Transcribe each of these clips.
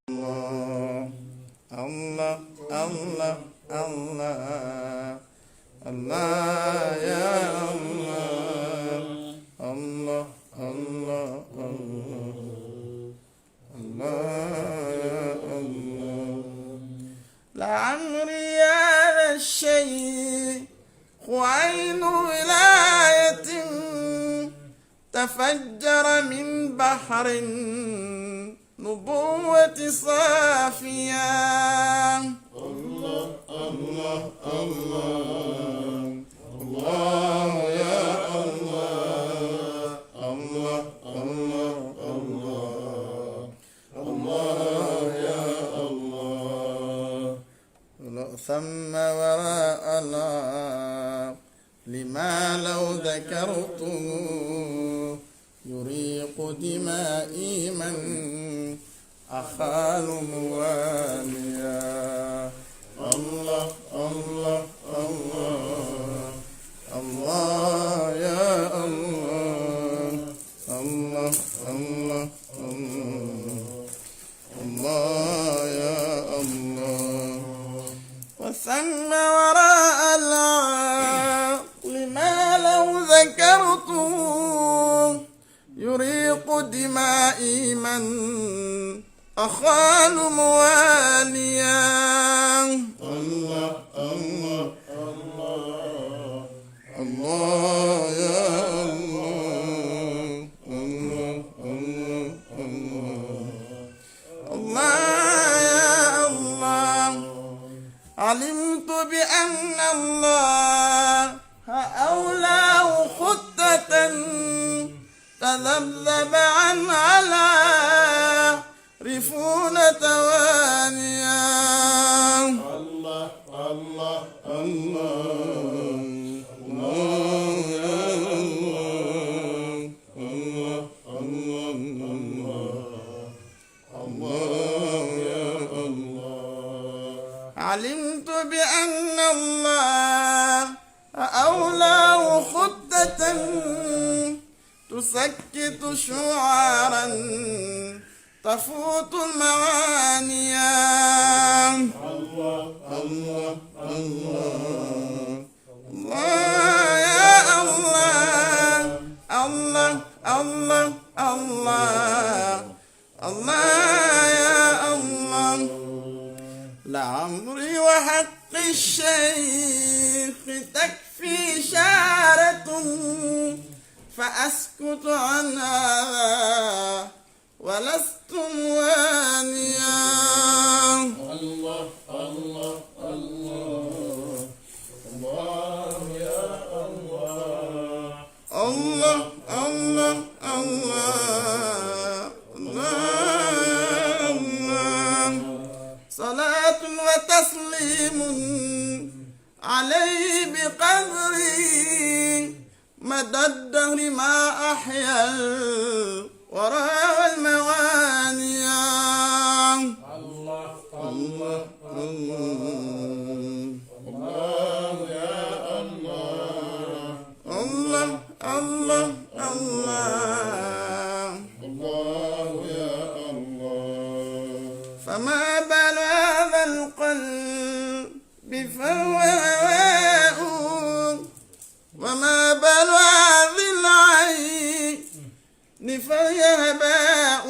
Allah, Allah, Allah, Allah, Allah, ya Allah, Allah, Allah, Allah, Allah, ya Allah. لعمري هذا الشيخ عين ولاية تفجر من بحر نبوة صافية. الله الله الله الله يا الله الله الله الله الله يا الله. ولو ثم وراء الله لما لو ذكرته يريق دمائي من أخال مواليا. الله الله الله الله يا الله الله الله الله الله يا الله. وثم وراء العقل ما لو ذكرته يريق دمائي من أخال مواليا. الله الله الله الله يا الله الله الله الله الله يا الله. علمت بأن الله أولاه خطة تذبذب عن على رفون توانيا. الله الله الله الله يا الله الله الله الله يا الله. علمت بأن الله أولاه خطة تسكت شعارا تفوت المعانيا. الله الله الله الله يا الله الله الله الله الله يا الله. لعمري وحق الشيخ تكفي شارة فأسكت عنها ولست موانيا. الله الله الله الله يا الله الله الله الله الله الله. صلاة وتسليم عليه بقدري مدى الدهر ما أحيا وراء الموانيا. الله الله الله الله يا الله الله الله الله الله يا الله. فما بال هذا القلب فهو هواء وما بال هذه العين فهي هباء.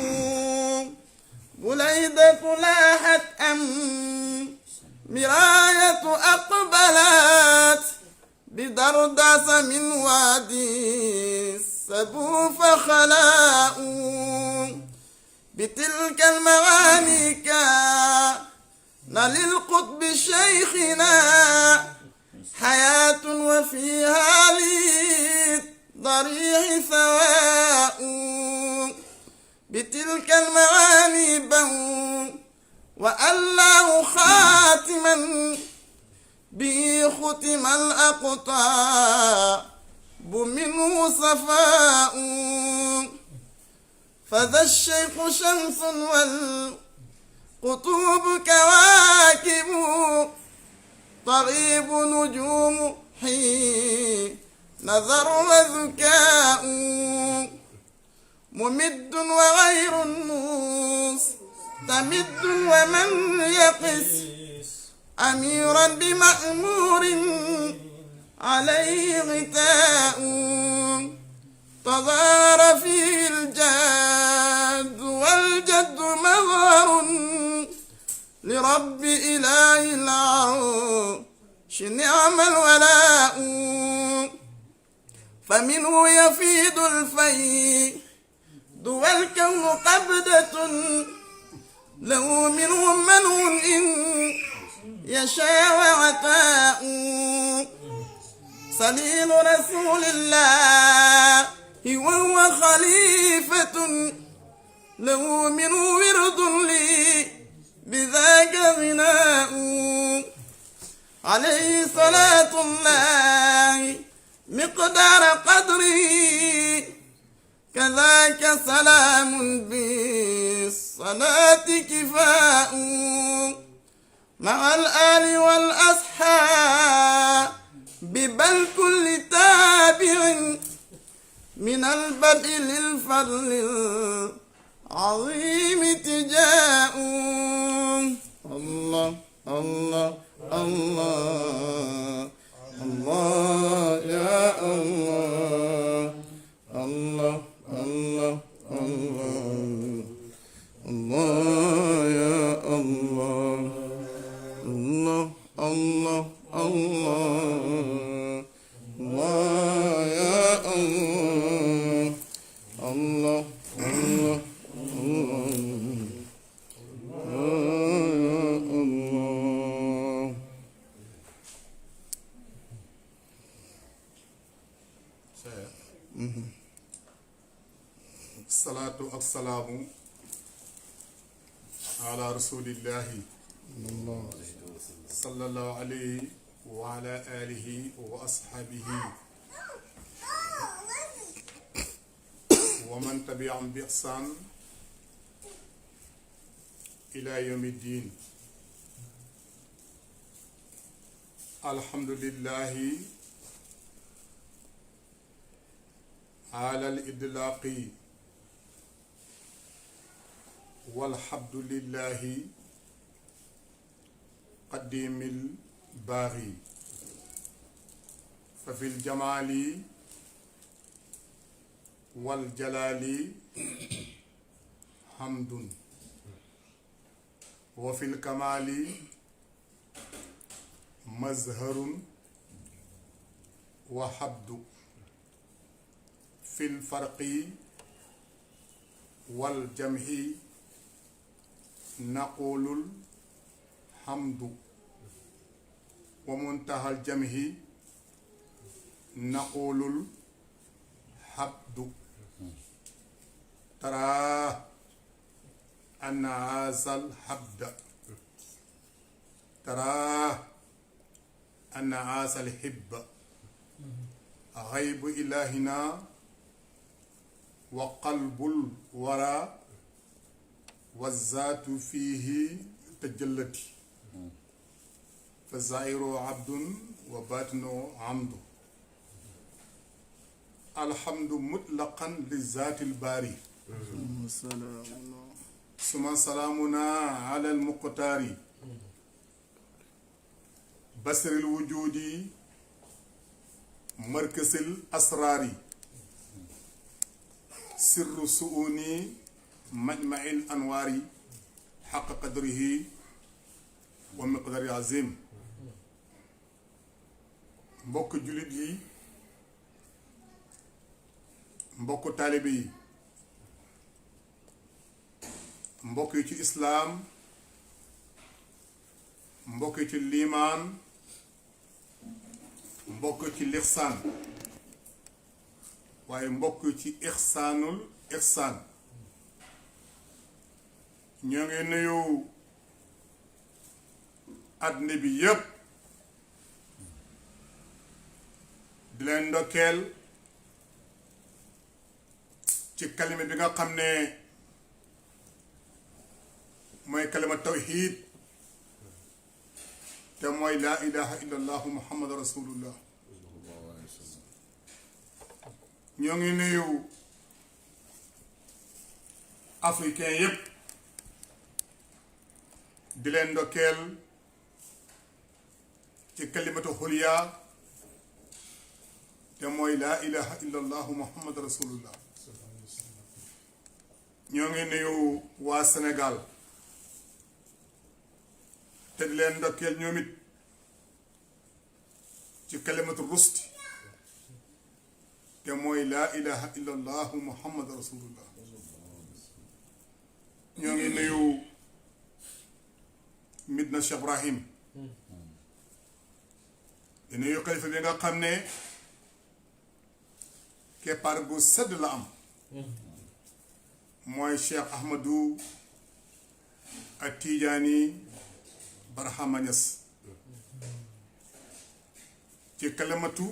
بليدة لاحت مراية أقبلت بدردس من وادي السبو فخلاء. بتلك المعاني كان للقطب شيخنا حياة وفيها للضريح ثواء. بتلك المعاني بو وألاه خاتما به ختم الأقطاب منه صفاء. فذا الشيخ شمس والقطوب كواكب طريب نجوم حين نظر وذكاء. ممد وغير النوس تمد ومن يقس أميرا بمأمور عليه غتاء تظاهر فيه الجاد والجد مظهر لرب إله العرش نعم الولاء فمنه يفيض الفيض والكون قبضة له منه منه إن يشاء وعطاء صليل رسول الله وهو خليفة له منه ورد لي بذاك غناء عليه صلاة الله مقدار قدره كذاك سلام بالصلاة كفاء مع الآل والأصحاب بل كل تابع من البدء للفضل العظيم تجاء الله الله الله الله يا الله الله الله الله الله يا الله الله الله الله الله يا الله الله الله الله salaatu ak salaamu ala rasulillahi sallallahu alayhi wa ala alihi wa ashabihi wa man tabi'ahum bi ihsan ila yawmi ddin alhamdulillahi ala al idlaqi والحمد لله قديم الباغي ففي الجمال والجلال حمد وفي الكمال مزهر وحبد في الفرق والجمع نقول الحمد ومنتهى الجمع نقول الحمد ترى أن هذا الحمد ترى أن هذا الحب غيب إلهنا وقلب الورى والذات فيه تجلت فالظاهر عبد وباطن عمد الحمد مطلقا للذات الباري ثم سلامنا على المقتار بسر الوجود مركز الأسرار سر سؤوني مجمع الأنوار حق قدره ومقدار عظيم mbokk jullit yi mbokk taalibe yi mbokk yi ci islaam mbokk yi ci liimaan mbokk ci lixsaan waaye mbokk ci ixsaanul ixsaan ñoo ngi nuyu àddina bi yépp di leen ndokkeel ci kalima bi nga xam ne mooy kalima tawxiid te mooy laa ilaha illa allahu muhammad rasulullah ñoo ngi nuyu africain yépp di leen ndokkeel ci kalimatu xulya te mooy laa ilaha illa allahu muhammad rasulullah. ñoo ngi nuyu waa Sénégal te di leen ndokkeel ñoom it ci kalimatu rusti te mooy laa ilaha illa allahu muhammad rasulullah. ñoo ngi nuyu Medina Cheikh Ibrahim di nuyu xalifa bi nga xam ne keppaar gu sedd la am mooy Cheikh Ahmadou At-Tijaani Barhama Niass ci kalimatu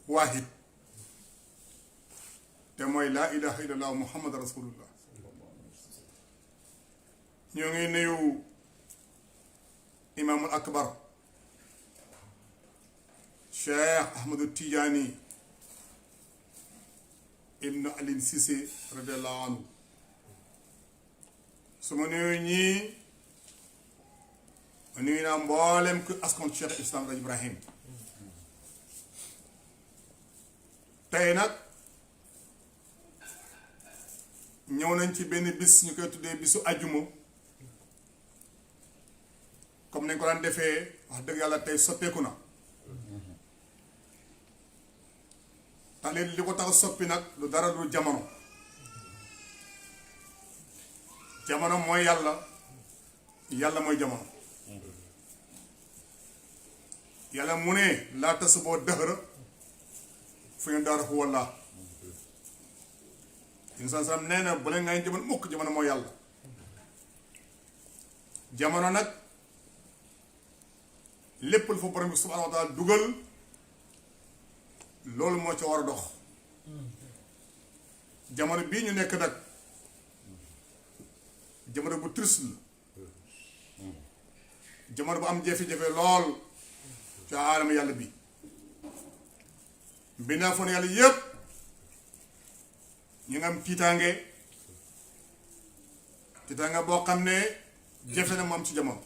waahid te mooy laa ilaha illallah muhammad rasulullah. ñoo ngi nuyu imaamul akbar Cheikh Ahmadou Tijaani ibnu Alin Cissé radiallahu anhu. su ma nuyu ñii ma nuyu naa mboolem ku askan Cheikh Islam Raj Ibrahim. tey nag ñëw nañ ci benn bis ñu koy tuddee bisu ajjuma comme nañ ko daan defee wax dëgg yàlla tey soppeeku na tax li ko tax soppi nag lu dara lu jamono. jamono mooy yàlla yàlla mooy jamono. yàlla mu ne laa tasuboo dëhëra fu ñu daara walla insan sam nee na bu leen ngay jamono mukk jamono mooy yàlla. jamono nag lépp lu fa borom bi subhaanahu wa taala dugal loolu moo ca war a dox. jamono bii ñu nekk nag jamono bu triste la jamono bu am jafe-jafe lool ci aalama yàlla bi. mbindaa foon yàlla yépp ñu nga am tiitaange boo xam ne jafe na mu am ci jamono.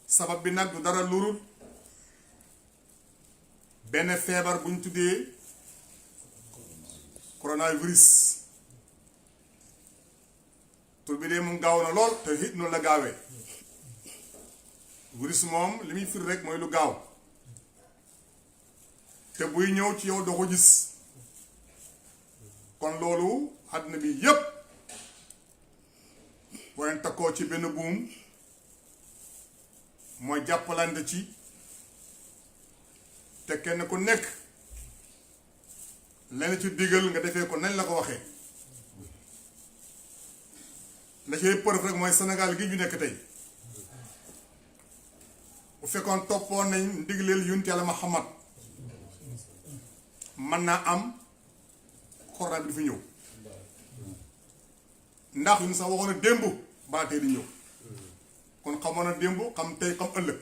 sabab bi nag du dara lurul benn feebar bu ñu tuddee coronavirus. tur bi dee moom gaaw na lool te it noonu la gaawee. virus moom li muy firi rek mooy lu gaaw te buy ñëw ci yow doo ko gis. kon loolu àddina bi yépp boo leen takkoo ci benn buum mooy jàppalante ci te kenn ku nekk lenn ci digal nga defee ko nañ la ko waxee. la cay preuve rek mooy Sénégal gi ñu nekk tey bu fekkoon toppoon nañ ndigleel yonent Yàlla Muhammad mën naa am corona bi du fi ñëw ndax ñun sax waxoon na démb baa tey di ñëw kon xamoon na démb xam tey xam ëllëg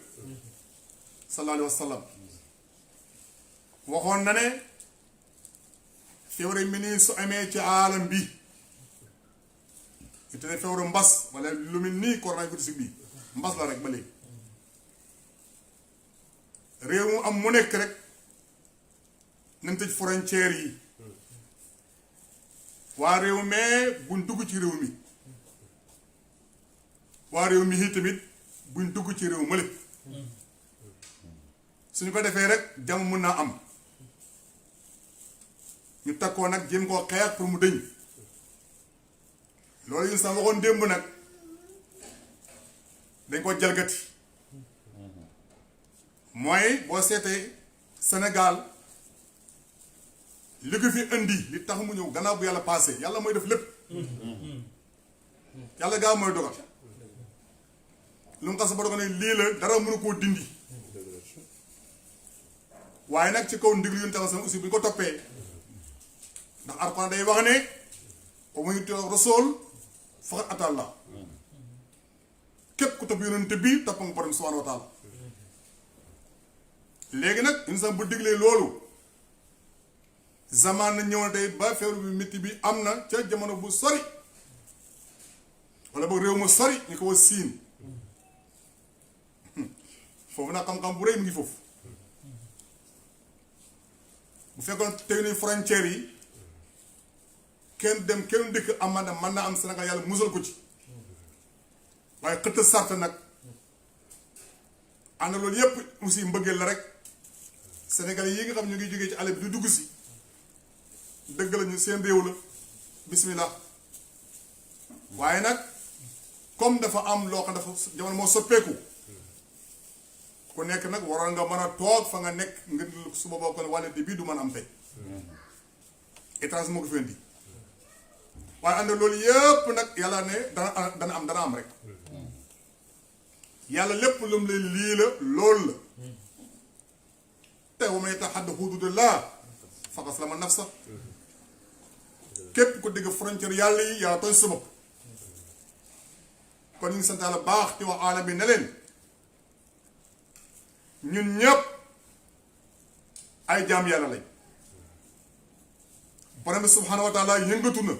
sallallahu alayhi wa sallam. waxoon na ne feebar mi nii su amee ci aalam bi te ne feebaru mbas wala lu mel nii coronavirus bi mbas la rek ba léegi réew mu am mu nekk rek nañ tëj frontière yi waa réew mais buñ dugg ci réew mi waa réew mi yi tamit buñ dugg ci réew mële suñu ko defee rek jàmm mën naa am ñu takkoo nag jéem koo xeex pour mu dëñ. loolu yu sax waxoon démb nag dañ ko jalgati mooy boo seetee Sénégal li ko fi indi li tax mu ñëw gannaaw bu yàlla passé yàlla mooy def lépp yàlla gaaw mooy dogal lu mu xas ba dogal ne lii la dara mënu koo dindi waaye nag ci kaw ndiglu yu ñu taxaw sama aussi bu ñu ko toppee ndax Alxuraan day wax ne ba muy toog rasool faqat atalla képp ku topp yonent bi topp nga borom subhaanahu wa taala. léegi nag insan bu diglee loolu zaman na ñëw na tey ba feebar bi métti bi am na ca jamono bu sori wala boog réew ma sori ñu ko wax siin foofu nag xam-xam bu rëy mu ngi foofu bu fekkoon teg nañ frontière yi kenn dem kenn dëkk amana mën naa am Sénégal yàlla musal ko ci waaye xëtt sart nag ànd loolu yépp aussi mbëggeel la rek Sénégalais yi nga xam ñu ngi jógee ci àll bi du dugg si dëgg la ñu seen réew la bismillah waaye nag comme dafa am loo xam dafa jamono moo soppeeku ku nekk nag waroon nga mën a toog fa nga nekk ngir suba boo ko ne wàlle bii du mën am tey étranger moo ko fi indi waaye ànd loolu yépp nag yàlla ne dana am rek yàlla lépp lu mu leen lii la loolu la te wa man yata'adda huduudallah faqad zalama nafsa képp ko dégg frontière yàlla yi yaa tooñ sa bopp kon ñu ngi sant yàlla baax ci wax alam bi ne leen ñun ñëpp ay jaam yàlla lañ borom bi subhanahu wa taala yëngatu na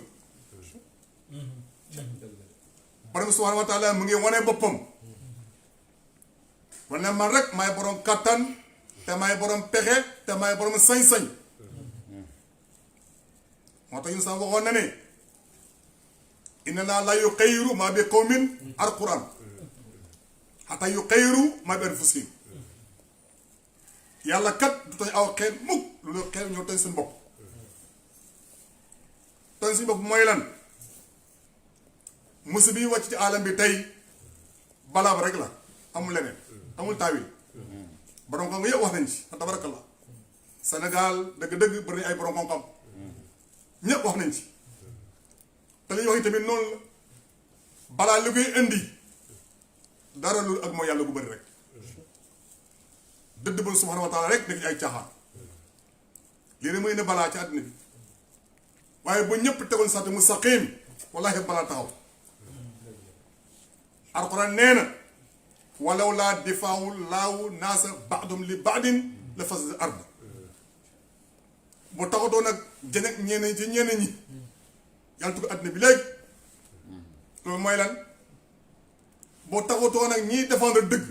borom bi subhanahu wa taala mu ngi wane boppam wane man rek maay borom kattan te maay borom pexe te maay borom sañ-sañ moo tax ñu sax waxoon na ne inna naa la yuxayyiru maa bi qawmin alquran xataa yuxayyiru maa bi anfusihim yàlla kat du tooñ aw xeet mukk lu la xeet ñoo tooñ seen bopp tooñ suñu bopp mooy lan musu bi wàcc ci alam bi tey balaa ba rek la amul leneen amul taawil borom xam nga yëpp wax nañ ci tabarakallah Sénégal dëgg-dëgg bari ay borom xam-xam ñëpp wax nañ ci te li ñu wax yi tamit noonu la balaa li koy indi dara loolu ak mooy yàlla gu bëri rek dëdd ba subhanahu wa taala rek nekk ci ay caaxaan lii rek mooy indi balaa ci àddina bi waaye bu ñëpp tegoon sant mustaqim wallahi balaa taxaw alquran nee na walaw laa difaawu laawu naasa baadum li baadin la fasad ard bu taxatoo nag jëneg ñeneen ci ñeneen ñi yàlla tukk àddina bi léegi loolu mooy lan boo taxatoo nag ñiy défendre dëgg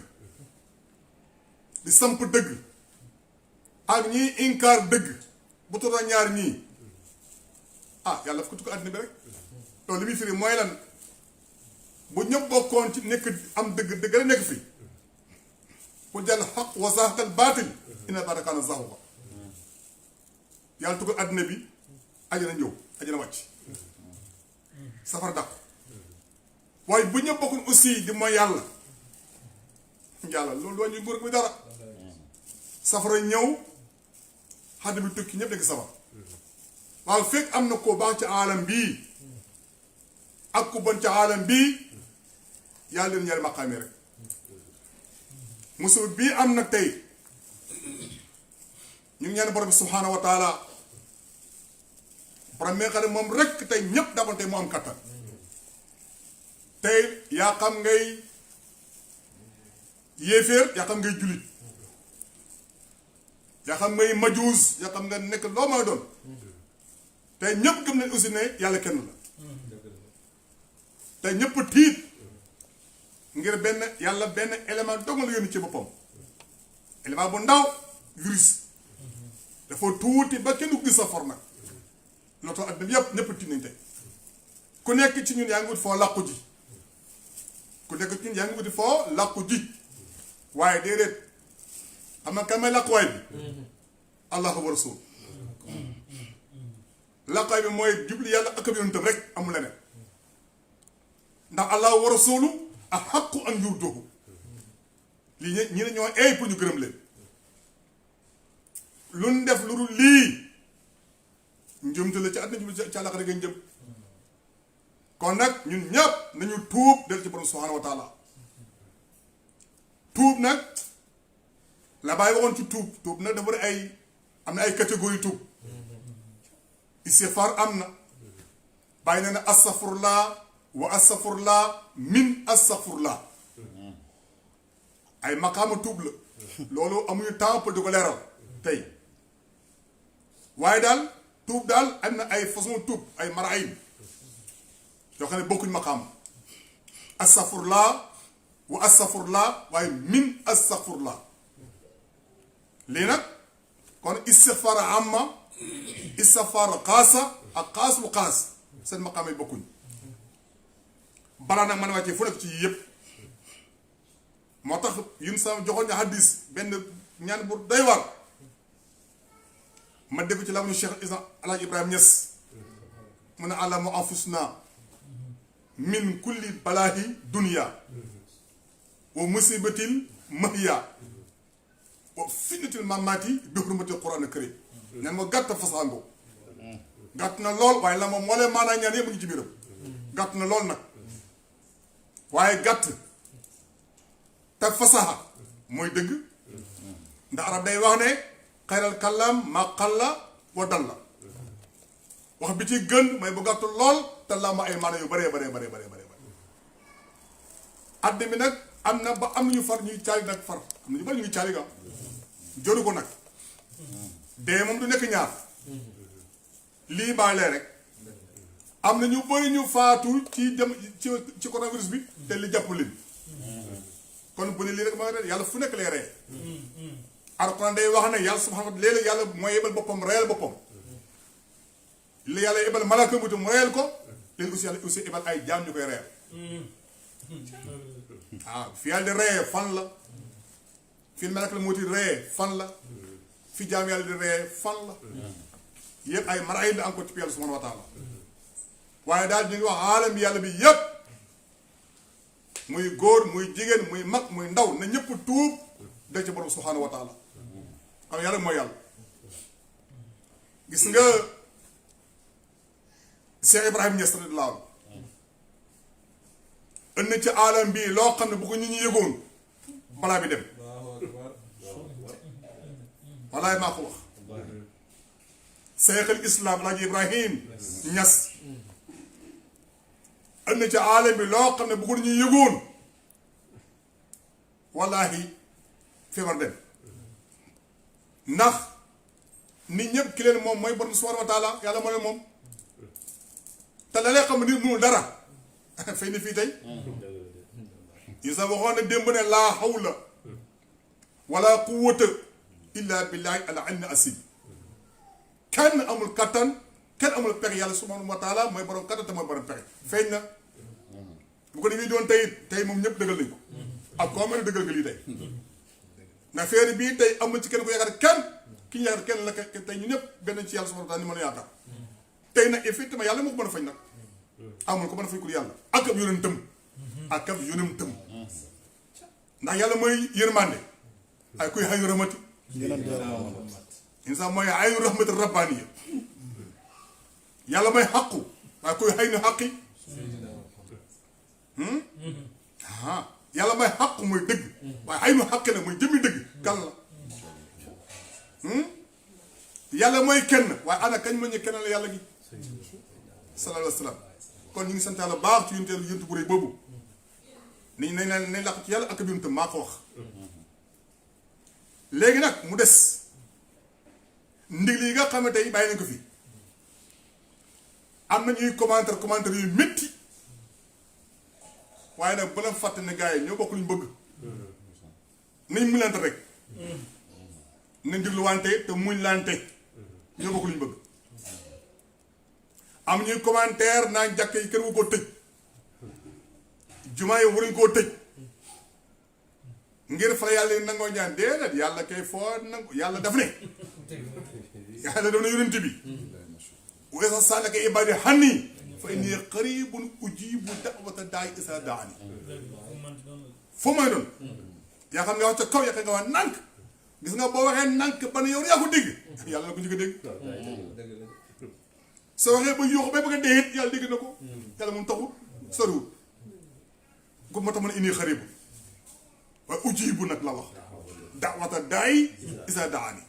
di samp dëgg ak ñiy inkaar dëgg bu tuddoo ñaar ñii ah yàlla daf ko tukk àddina bi rek loolu li muy firi mooy lan bu ñëpp bokkoon ci nekk am dëgg dëgg la nekk fi bu jàll xaq wa zahaqal baatil inna baata kaana zahuqa yàlla tukk àddina bi ajana ñëw ajana wàcc safara dàq waaye bu ñëpp bokkoon aussi di mooy yàlla loolu wàññi nguur bi dara safara ñëw xadd bi tukki ñëpp nekk safara waaw fekk am na koo baax ci aalam bii ak ku bon ci aalam bii yàlla leen ñaari maqaami rek musul bii am na tey ñu ngi ñaan borom bi subhaanahu wa taala borom mi nga xam ne moom rek tey ñëpp dafa tey mu am kattan tey yaa xam ngay yéeféer yaa xam ngay julit yaa xam ngay majuus yaa xam nga nekk loo may doon tey ñëpp gëm nañ aussi ne yàlla kenn la tey ñëpp tiit ngir benn yàlla benn élément dong la yónni ci boppam élément bu ndaw virus dafa tuuti ba kenn du gis sa for nag loo tax àddina bi yëpp ñëpp tiit nañ tey ku nekk ci ñun yaa ngi wut foo làqu ji ku nekk ci ñun yaa ngi wuti foo làqu ji waaye déedéet xam nga kan may làquwaay bi allahu wa rasul làquwaay bi mooy jubli yàlla ak ab yonentam rek amul leneen ndax allahu wa rasulu ahaqqu an yurduhu lii ñi ne ñoo eey pour ñu gërëm leen lu ñu def lu dul lii njëmte la ci àddina ci àllaxira ngeen jëm kon nag ñun ñëpp nañu tuub del ci borom subhanahu wa taala tuub nag la bàyyi waxoon ci tuub nag dafa bari am na ay catégorie tuub istighfar am na bàyyi nee na astaghfirullah wa astaghfirullah min astaghfirullah ay maqaama tuub la loolu amuñu temps pour di ko leeral tey waaye daal tuub daal am na ay façon tuub ay maraayim yoo xam ne bokkuñ maqaam astafurlaa wa astafurlaa waaye min astafurlaa lii nag kon istixfaar amma istixfaar xaasa ak xaas bu xaas seen maqaam yi bokkuñ balaa nag man wàccee fu nekk ci yii yëpp moo tax yun sa joxoon ñu hadis benn ñaan bu doy war ma dégg ci la mu Cheikh Alaaji Ibrahima Niass mu ne alamu anfusna min kulli balaahi dunya wa musibatil mahya wa fitnatil mamati bi hurmatil Qur'an karim ñaan ma gàtt fasaango gàtt na lool waaye la moom moo leen maanaa ñaan yëpp mu ngi ci biiram gàtt na lool nag waaye gàtt te fasaha mooy dëgg ndax arab day wax ne xayral kàllaam ma xalla wa dalla wax bi ci gën mooy bu gàtt lool te la ma ay maana yu baree bare addi mi nag am na ba am ñu far ñuy caali nag far am na ñu bari ñuy caali ga joru ko nag dee moom du nekk ñaar lii baalee rek am na ñu bëri ñu faatu ci dem ci coronavirus bi te li jàpp leen kon bu ne lii rek mooy rey yàlla fu nekk lay rey Alxuraan day wax ne yàlla subhaanahu wa taala léeg-léeg yàlla mooy yebal boppam reyal boppam li yàlla yebal malaaka mu mu reyal ko léegi aussi yàlla aussi yebal ay jaam ñu koy reyal waaw fi yàlla di reyee fan la fi malaaka la muuti reyee fan la fi jaam yàlla di reyee fan la yëpp ay maraayil la encore ci yàlla subhaanahu wa taala waaye daal ñu ngi wax aalam yàlla bi yëpp muy góor muy jigéen muy mag muy ndaw na ñëpp tuub dëgg ci borom subhaanahu wa taala xam yàlla mooy yàlla gis nga Cheikh Ibrahima Niass radiyallaahu ënn ci aalam bii loo xam ne bu ko nit ñi yëgoon balaa bi dem walaay maa ko wax Cheikh al Islam Alaaji Ibrahim Niass ënn ci aalam bi loo xam ne bu ko nit ñi yëgoon wallaahi feebar dem ndax nit ñëpp ki leen moom mooy borom subhaanahu wa taala yàlla moo leen moom te la lee xam ne nit mënul dara fay ni fii tey yi sax waxoon ne démb ne laa hawla wala quwwata illa billahi al ali asim kenn amul kattan kenn amul pexe yàlla subhaanahu wa taala mooy borom kattan te mooy borom pexe feeñ na bu ko defee doon tey moom ñëpp dëggal nañ ko ak koo mel ne dëggal nga lii tey ndax feeri bii tey amul ci kenn ku yaakaar kenn ki ñu yaakaar kenn la tey ñu ñëpp benn ci yàlla subhaanahu wa taala ni mën a yaakaar tey nag effectivement yàlla moo ko mën a fañ nag amul ko mën a fañ ku yàlla ak ab yonentam ak ab yonentam ndax yàlla mooy yërmande ay kuy xayu rahmati insa mooy xayu rahmati rabbaniya yàlla mooy xaqu waaye kuy xay nu xaqi yàlla mooy xaqu mooy dëgg waaye xay nu xaqi nag mooy jëmmi dëgg kan la yàlla mooy kenn waaye ana kañ ma ñu kenn la yàlla gi sallallahu alayhi wa sallam kon ñu ngi sant yàlla baax ci yunteelu yuntu bu rëy boobu nañ nañ làqu ci yàlla ak bi yuntu maa ko wax léegi nag mu des ndig yi nga xam ne tey bàyyi nañ ko fi am na ñuy commentaire yu métti waaye nag bu leen fàtte ne gars yi ñoo bokk luñ bëgg nañ muñlante rek nañ dégluwante te muñlante ñoo bokk luñ bëgg am ñuy commentaire naan jàkk yi kenn wu koo tëj jumaa yi waruñ koo tëj ngir fa yàlla yi nangoo ñaan déedéet yàlla kay foo nangu yàlla daf ne yàlla daf ne yonent bi wa iza sa'alaka ibaadi anni fa inni qaribun ujibu da'wata daa'i izaa da'ani foo may doon yaa xam nga wax ca kaw yaa nga wax nànk gis nga boo waxee nànk ba ne yow yaa ko dégg yàlla na ko njëkk a dégg soo waxee ba yóoxu ba bëgg a dee it yàlla dégg na ko yàlla moom taxul soriwul ko moo tax ma ne inni xaribu waaye ujibu nag la wax da'wata daa'i izaa da'ani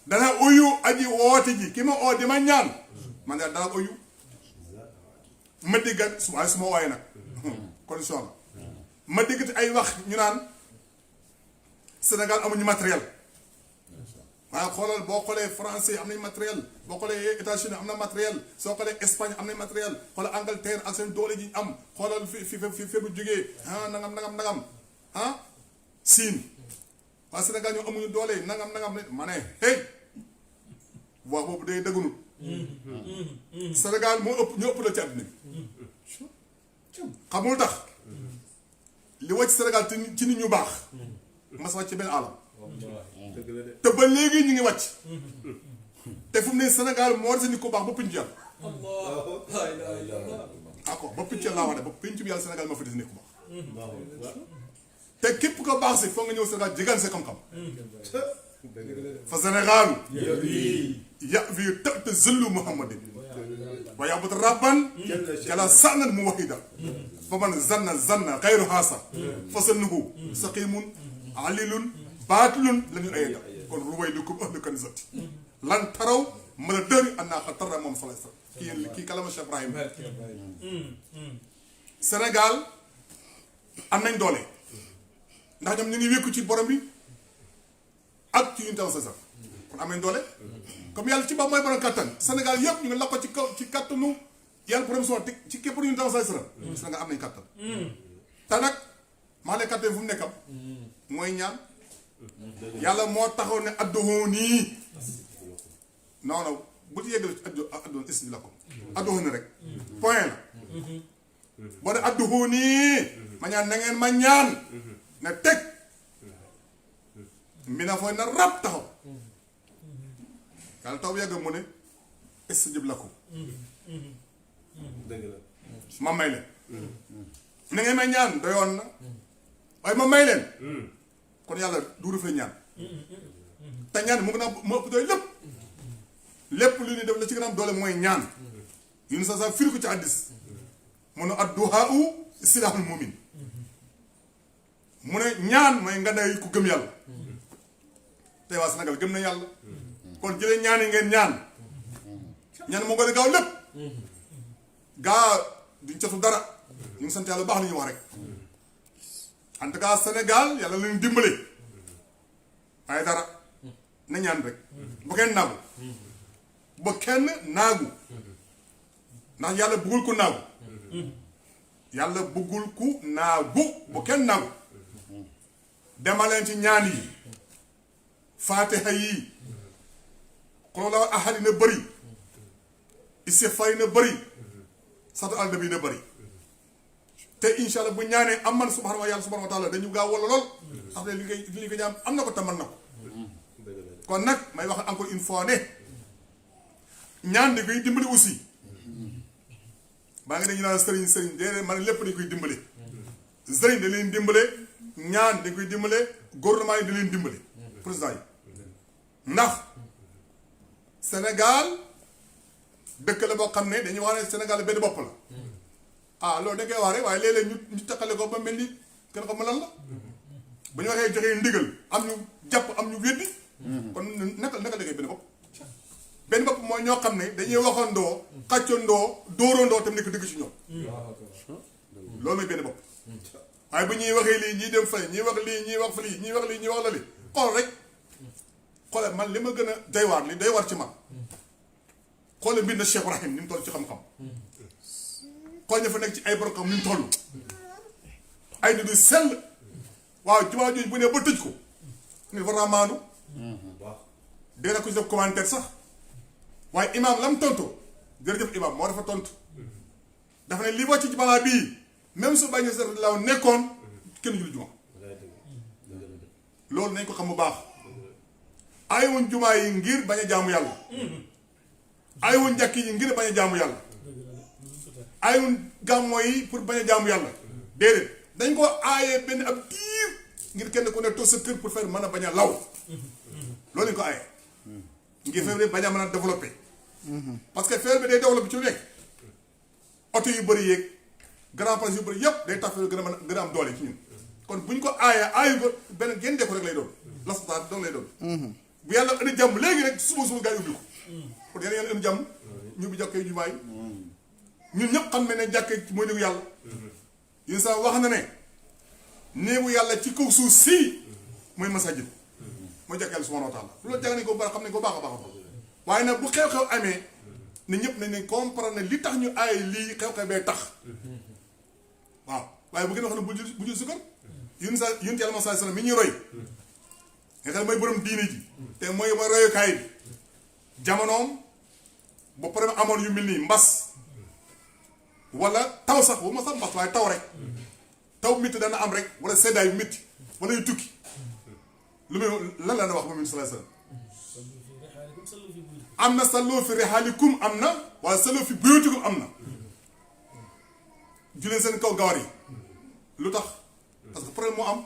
dana uyu aji woote ji ki ma oo di ma ñaan man daal dana uyu ma déggat waaye su ma wooyee nag condition la ma déggati ay wax ñu naan Sénégal amuñu matériel waaye xoolal boo xoolee français am nañ matériel boo xoolee États-Unis am na matériel soo xoolee Espagne am nañ matériel xoolal Angleterre ak seen doole ji am xoolal fi bu jógee nangam Siin waa Sénégal ñoo amuñu doole nangam ma ne hey wax boobu day dëggunut Sénégal moo ëpp ñoo ëpp la ci àddina bi xamul tax li wàcc Sénégal ci nit ñu baax mas wàcc ci benn alam te ba léegi ñu ngi wàcc te fu mu ne Sénégal moo war sa nit ko baax ba pinc yàlla d'accord ba pinc yàlla laa wax de ba pinc bi yàlla Sénégal moo fa des nit ko baax te képp ko baax si foog nga ñëw Sénégal jigaan sa xam-xam fa Sénégal ya fi tëtt zëllu Muhammadin wa yabut rabban jala sànnan mu waxida fa man zanna xayru haasa fa sa nugu saqimun alilun baatilun la ñu ayda kon ruway li kum ahlu kanisati lan taraw mën a dëri an naa xa tarra moom salay sa kii kalama Cheikh Ibrahim Sénégal am nañ doole ndax ñoom ñu ngi wékku ci borom bi ak ci ñun taw sa sax kon am nañ doole comme yàlla ci baax mooy borom kattan Sénégal yëpp ñu ngi la ko ci kaw ci kattanu yàlla borom son ci képp ñu taw sa sax Sénégal am nañ kattan te nag maa leen kattan fu mu nekkam mooy ñaan yàlla moo taxaw ne adduhoo nii non bu ci yeggal ci addoon isbi la ko adduhoo ni rek point la boo ne adduhoo nii ma ñaan na ngeen ma ñaan ne teg mi na fooy na rab taxaw yàlla taw yàgg mu ne istajib lakum ma may leen na ngeen may ñaan doyoon na waaye ma may leen kon yàlla du rufee ñaan te ñaan mu ngi naan moo ëpp doole lépp lu ñuy def la ci gën a am doole mooy ñaan yu sa sa firi ko ci hadiis mu ne adduhaa u silaahul mu'min mu ne ñaan mooy nga day ku gëm yàlla tey waa Sénégal gëm na yàlla kon jëlee ñaan yi ngeen ñaan moo gën a gaaw lépp gaa duñ cotu dara ñu ngi sant yàlla baax li ñuy wax rek en tout cas Sénégal yàlla leen dimbale waaye dara na ñaan rek bu kenn naagu ba kenn naagu ndax yàlla bëggul ku naagu yàlla bëggul ku naagu bu kenn naagu demaleen ci ñaan yi faatiha yi xolo la ahad na bëri istighfar na bëri satu alda bi na bëri te incha allah bu ñaanee am man subhanahu wa yàlla subhanahu wa taala dañu gaaw wala lool xam ne li ko ñaan am na ko tamal na ko kon nag may wax encore une fois ne ñaan di koy dimbali aussi baa ngi dañu naan sëriñ déedéet man lépp dañ koy dimbale sëriñ da leen dimbale ñaan dañ koy dimbale gouvernement yi da leen dimbale président yi ndax Sénégal dëkk la boo xam ne dañuy wax ne Sénégal benn bopp la ah loolu da ngay wax rek waaye léeg-léeg ñu takkale ko ba mel ni kenn ko lan la bu ñu waxee joxee ndigal am ñu jàpp am ñu weddi kon naka da ngay benn bopp mooy ñoo xam ne dañuy waxandoo xàccandoo dóorandoo tam nekk dëgg ci ñoom loolu mooy benn bopp waaye bu ñuy waxee lii ñuy dem fay ñuy wax lii ñuy wax fa lii ñuy wax lii ñuy wax la lii xool rek xoole man li ma gën a doy waar li doy waar ci man xoole mbind Cheikh Ibrahim ni mu toll ci xam-xam xool ña fa nekk ci ay borom xam ni mu toll ay nit yu sell waaw jumaa jooju bu ne ba tëj ko ni war naa maandu dégg na ko ci def commentaire sax waaye imaam lam tontu jërëjëf imaam moo dafa tontu dafa ne li wàcc ci balaa bii même su bañ a seet law nekkoon kenn julli juma loolu nañ ko xam bu baax ayiwuñ jumaa yi ngir bañ a jaamu yàlla ayiwuñ njàkk yi ngir bañ a jaamu yàlla ayiwuñ gàmmoo yi pour bañ a jaamu yàlla déedéet dañ ko aayee benn ab diir ngir kenn ku ne toog sa kër pour faire mën a bañ a law loolu lañ ko aayee ngir feebar bi bañ a mën a développé parce que feebar bi day développé ci lu nekk oto yu bëri yeeg grand place yu bëri yëpp day tax feebar gën a am doole ci ñun kon buñ ko aayee aayu ko benn génn ko rek lay doon lasutaat doon lay doon bu yàlla indi jàmm léegi rek suba gaa yi ubbi ko pour yàlla indi jàmm ñu bi jàkkee jumaa yi ñun ñëpp xam ne jàkkee mooy néegu yàlla yéen sax wax na ne néegu yàlla ci kaw suuf sii mooy masajid mooy jàkk yàlla subhanahu wa taala loolu jàng nañ ko baax xam nañ ko baax a baax a baax waaye nag bu xew-xew amee ne ñëpp nañ ne comprendre ne li tax ñu aay lii xew-xew bee tax waaw waaye bu ngeen wax ne bu jul sukkar yun yàlla ma sallallahu alayhi wasallam mi ñuy roy nga xam ne mooy borom diine ji te mooy royukaay bi jamonoom ba problème amoon yu mel nii mbas wala taw sax bu ma sax mbas waaye taw rek taw métti dana am rek wala seddaay yu métti wala yu tukki lu muy lan la na wax moom sallallahu alayhi wasallam am na sallu fi rihaalikum am na wala sallu fi buyutikum am na juleen seen kaw gawar yi lu tax parce que problème moo am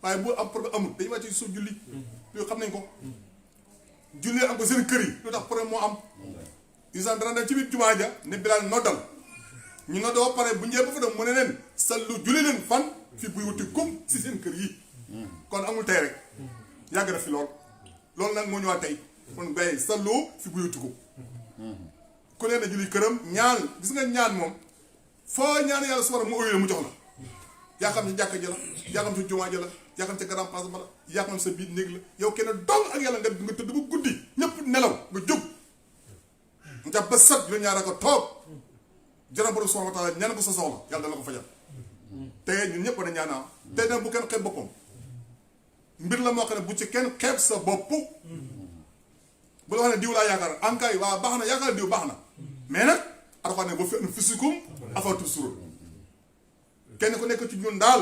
waaye bu am problème amul dañu wàcc suuf julli loolu xam nañ ko jullee am ko seen kër yi lu tax problème moo am isan dana dem ci biir jumaa ja ne Bilaal noddal ñu noddoo ba pare bu ñëwee ba fa dem mu ne leen sallu julli leen fan fi buyutikum si seen kër yi kon amul tey rek yàgg na fi loolu nag moo ñëwaat tey kon bay sallu fi buyutikum ku leen a julli këram ñaan gis nga ñaan moom foo ñaan yàlla su war a mu óyee mu jox la yaa xam ci jàkka ja la yaa xam ci jumaa ja la yaa xam ci grand place ba la yaa xam sa biir néeg la yow kenn dong ak yàlla nga tëdd ba guddi ñëpp nelaw nga jóg nga ba sat lu ñaara ko toog jërëm borom subhanahu wa taala ñaan ko sa soxla yàlla dana ko fajal te ñun ñëpp a ñaanaa te nag bu kenn xeeb boppam mbir la moo xam ne bu ci kenn xeeb sa bopp bu la wax ne diw laa yaakaar ankay waa baax na yaakaar diw baax na mais nag Alxuraan ne ba fi anfusikum afalaa tubsiruun kenn ku nekk ci ñun daal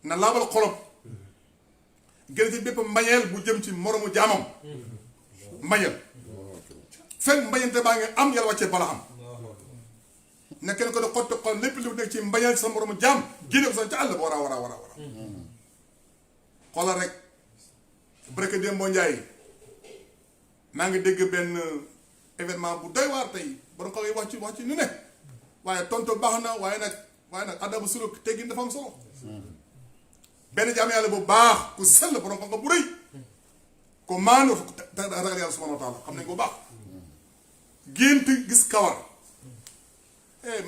na laabal xolom gën ci bépp mbañeel bu jëm ci moromu jaamam mbañeel fekk mbañante baa ngi am yàlla wàccee bala am ne kenn ko ne xotti xol lépp lu nekk ci mbañeel ci sa moromu jaam génne ko sax ca àll ba war a xoolal rek barke démb boo njaay maa ngi dégg benn événement bu doy waar tey borom xaw yi wax ci nu ne waaye tontu baax na waaye nag adabu suluk teggin dafa am solo benn jaam yàlla bu baax ku sell borom xam nga bu rëy ko maanu ragal yàlla subhanahu wa taala xam nañ ko baax gént gis kawar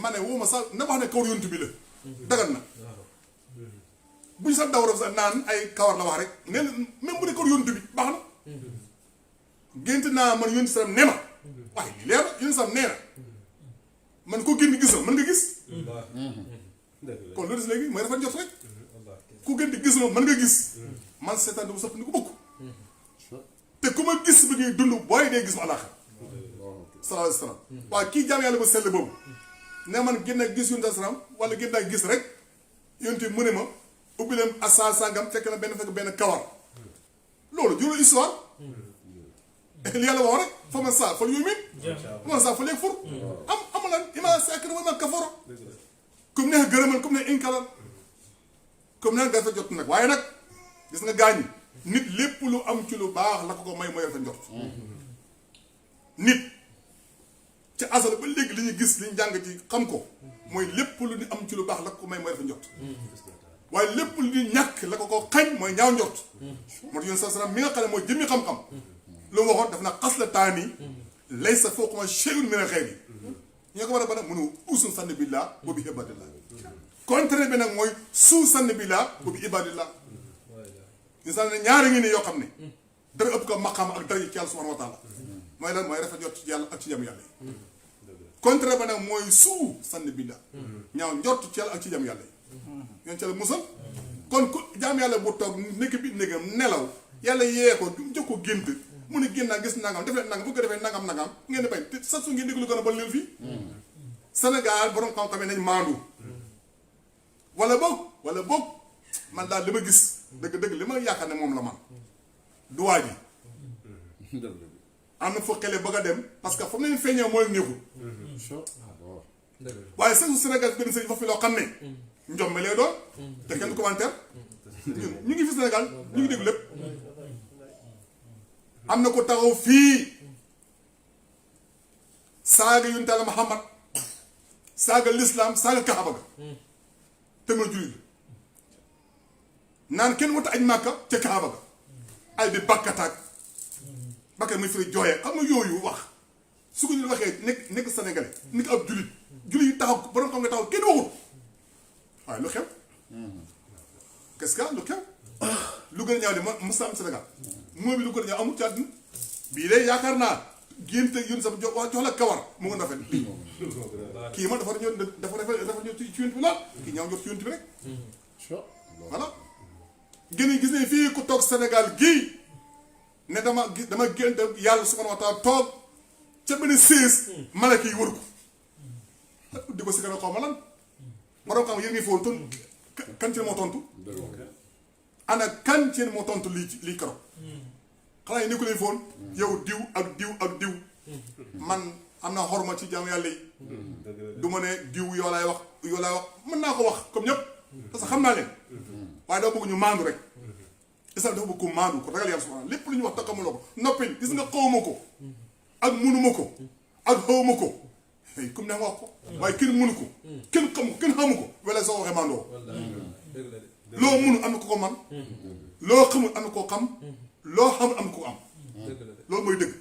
ma ne wuma sax na wax ne kawar yontu bi la dagal na buñ sax dawra sax naan ay kawar la wax rek ne même bu dee kawar yontu bi baax na gént naa man yontu sam ne ma waaye li leer yontu sam nee na man ko génn gis mën nga gis kon loolu des léegi mooy dafa jot rek ku gën di gis ma mën nga gis man seetaan du sopp ni ko bokk te ku ma gis bi ñuy dund booy dee gis ma àllaaxira sallallahu alayhi wa sallam waaye kii jaam yàlla ba sell boobu ne man génn ak gis yonent salaam wala génn ak gis rek yonent mu ne ma ubbi leen asa sangam fekk benn kawar loolu jurul histoire li yàlla wax rek fa man saa fal yu'min man saa fal yakfur amalan ima sakir wa ma kafara comme neex gërëmal comme ne inkalal comme neex nga fa jot nag waaye nag gis nga gaañ nit lépp lu am ci lu baax la ko may mooy dafa njort nit ci asal ba léegi li ñu gis li ñu jàng ci xam ko mooy lépp lu ñu am ci lu baax la ko may mooy dafa njort waaye lépp lu ñu ñàkk la ko xañ mooy ñaaw njort moo tax yoon sa salaam mi nga xam ne mooy jëmmi xam-xam lu mu waxoon daf na xas la taani laysa fawqahumaa shay'un mina al-ghaybi ñoo ko war a ba nag mënu usun sann billah wa bi ibadillah contraire bi nag mooy suu sann billah wa bi ibadillah ñu sann ne ñaari ngi ne yoo xam ne dara ëpp ko maqaam ak dara ci yàlla subhanahu wa taala mooy lan mooy rafet jot ci yàlla ak ci jam yàlla yi contraire ba nag mooy suu sann billah ñaaw njort ci yàlla ak ci jam yàlla yi ñoon ci yàlla musal kon ku jaam yàlla bu toog nekk bi néegam nelaw yàlla yee ko jox ko gént mu ne génn naa gis nangam def leen nangam bu ko defee nangam ngeen di bañ te sax su ngeen déglu gën a bon leen fii Sénégal borom xam-xam nañ maandu wala boog man daal li ma gis dëgg-dëgg li ma yaakaar ne moom la man du waa ji am na foo xele bëgg a dem parce que foofu leen feeñee moo leen neexul waaye sax Sénégal benn sëñ fa fi loo xam ne njom mi lay doon te kenn du commentaire ñu ngi fi Sénégal ñu ngi déglu lépp am na ko taxaw fii saaga yonent Yàlla Muhammad saaga lislaam saaga kaaba ga te mën a jullit naan kenn wata aj màkka ca kaaba ga ay bi bakkataag bakkat muy firi jooyee xam nga yooyu wax su ko ñu waxee nekk sénégalais nekk ab jullit yi taxaw borom xam nga taxaw kenn waxul waaye lu xew qu'est-ce que lu xew lu gën a ñaaw de mos am Sénégal moo bi lu gën a ñaaw amul ci àdduna bii de yaakaar naa génte yón sama jox la kawar mu nga rafet bii kii man dafa ñëw dafa ñëw ci yonent bi lool kii ñaaw jot ci yonent bi rek voilà gën a gis ne fii ku toog Sénégal gii ne dama génte yàlla subhanahu wa taala toog ca benn siis malaka yi wër ko di ko si gën a xaw ma lan borom xam yéen ngi foon ton kan ci moo tontu ana kan ci moo tontu lii keroog xanaa yi ni ko leen foon yow diw ak diw ak diw man am na xorma ci jaamu yàlla yi du ma ne diw yoo laay wax mën naa ko wax comme ñëpp parce que xam naa leen waaye doo bëgg ñu maandu rek islam dafa bëgg ko maandu ko ragal yàlla subhanahu lépp lu ñu wax te xamuloo ko noppil gis nga xawma ko ak munuma ko ak xawma ko comme ne nga wax ko waaye kenn munu ko kenn xamu ko kenn xamu ko wala soo waxee maandoo loo munu am na ko man loo xamul am na koo xam loo xamul am na ko am loolu mooy dëgg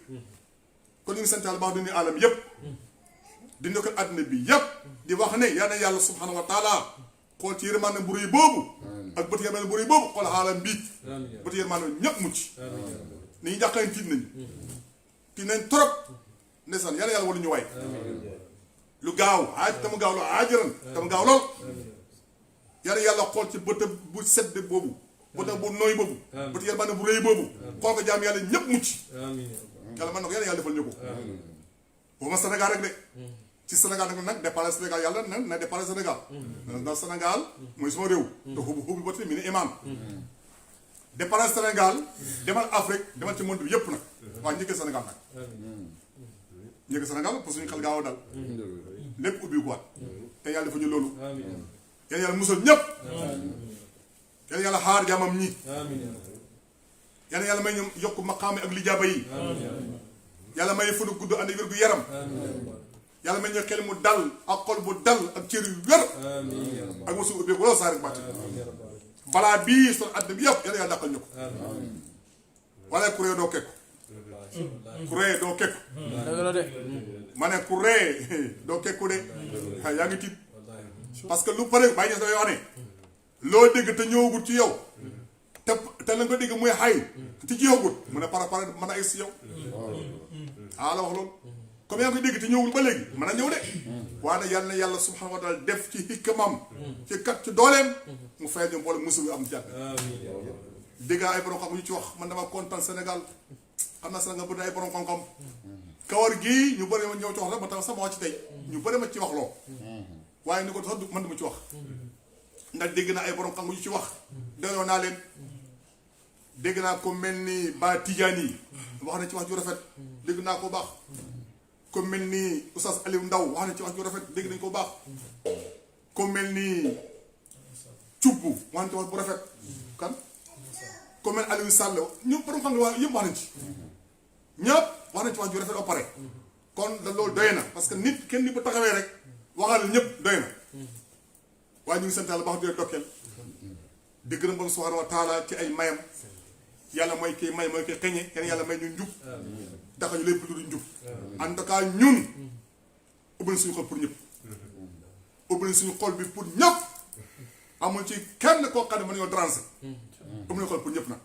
kon ñu ngi sant yàlla baax du ni alam yëpp di ndokkal àddina bi yëpp di wax ne yal na yàlla subhanahu wa taala xool ci yërmande bu rëy boobu ak bët yërmande bu rëy boobu xool xaalam bii bët yërmande ñëpp mucc ni ñu jàqaleen tiit nañ trop ndeysaan yal na yàlla wala ñu waay lu gaaw tamu gaaw lool aajaran tamu gaaw lool yal na yàlla xool ci bët bu sedd boobu bët bu nooy boobu bët yërmande bu rëy boobu xool ko jaam yàlla ñëpp mucc yàlla mën na ko yal na yàlla defal ñu ko boo ma Sénégal rek de ci Sénégal nag déparé Sénégal yàlla na déparé Sénégal ndax Sénégal mooy suma réew te xubu ba tey mi ne imaam déparé Sénégal demal Afrique demal ci monde bi yëpp nag waaye njëkkee Sénégal nag njëkkee Sénégal pour suñu xel gaaw a dal lépp ubbi ko waat te yàlla dafa ñu loolu yàlla yàlla musal ñëpp yàlla yàlla xaar jaamam ñi yàlla may ñu yokk maqaame ak lijaaba yi yàlla may funu gudd ànd wér gu yaram yàlla may ñu xel mu dal ak xol bu dal ak cër yu wér ak mosu ubbi wala saa rek bàtt balaa bii son àddina bi yëpp yàlla dàqal ñu ko wala kurée doo kekku kurée doo kekku ma ne kurée doo kekku de yaa ngi tiit parce que lu pare bàyyi ñes dafay wax ne loo dégg te ñëwagut ci yow te la nga dégg muy xay te ci yowagut mu ne para mën a egg si yow la wax loolu comme yaa ngi koy dégg te ñëwul ba léegi mën a ñëw de waaye nag yàlla na yàlla subhanahu wa taala def ci hikkamam ci kat ci dooleem mu fay ñu boole musul yu am jàpp dégg ay borom xam yu ci wax man dama kontaan Sénégal xam naa Sénégal bëri na ay borom xam-xam kawar gii ñu bëri ma ñëw ci wax rek ma tax sama wax ci tey ñu bëri ma ci wax loo waaye ni ko sax man duma ci wax ndax dégg naa ay borom xam yu ci wax doyoo naa leen dégg naa ko mel ni ba Tidiane yi wax na ci wax ju rafet dégg naa ko baax ko mel ni Oustaz Aliou Ndaw wax na ci wax ju rafet dégg nañ ko baax ko mel ni Cubbu wax na ci wax bu rafet kan ko mel Aliou Sall ñëpp borom xam ne wax yëpp wax nañ ci ñëpp wax nañ ci wax ju rafet ba pare kon da loolu doy na parce que nit kenn ni bu taxawee rek waxal ñëpp doy na waaye ñu ngi sant yàlla baax di dokkeel di gërëm borom subhanahu wa taala ci ay mayam yàlla mooy kii may mooy kii xeñe kenn yàlla may ñu njub daxa ñu lépp lu dul njub en tout cas ñun ubbi na suñu xol pour ñëpp ubbi na suñu xol bi pour ñëpp amul ci kenn koo xam ne mën nañoo déranger ubbi na xol pour ñëpp nag